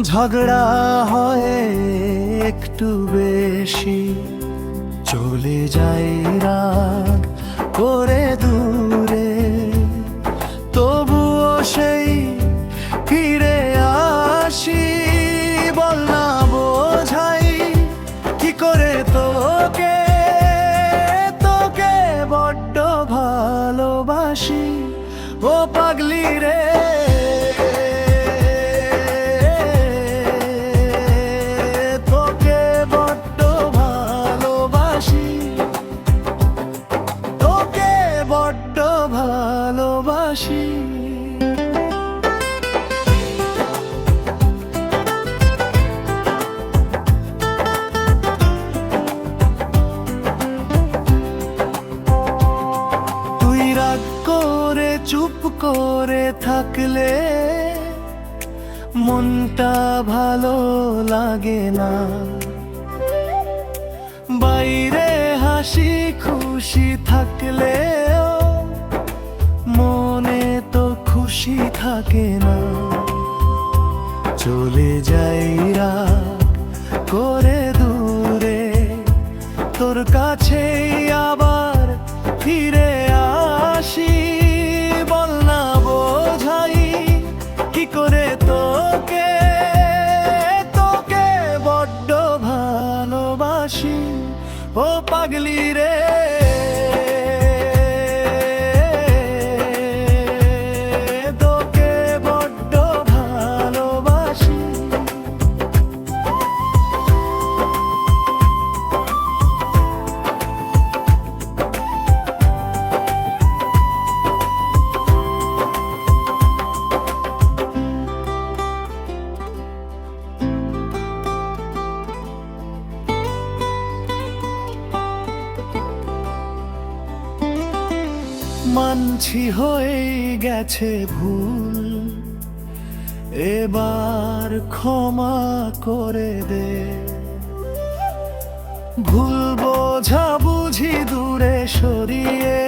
ঝগড়া হয় একটু বেশি, চলে যাই রাগ করে দূরে, তবুও সেই ফিরে আসি। বল না বোঝাই কি করে তোকে, তোকে বড্ড ভালোবাসি ও পাগলি রে। তোকে বড্ড ভালোবাসি, তোকে বড্ড ভালোবাসি। চুপ করে থাকলে মনটা ভালো লাগে না, বাইরে হাসি খুশি থাকলে মনে তো খুশি থাকে না। চলে যাই রাগ করে দূরে, তোর কাছে আবার ফিরে আসি। বল না বোঝাই কি করে তোকে, তোকে বড্ড ভালোবাসি ও পাগলি রে। তোকে বড্ড ভালোবাসি। মানছি হয়ে গেছে ভুল, এবার ক্ষমা করে দে। ভুল বোঝা বুঝি দূরে সরিয়ে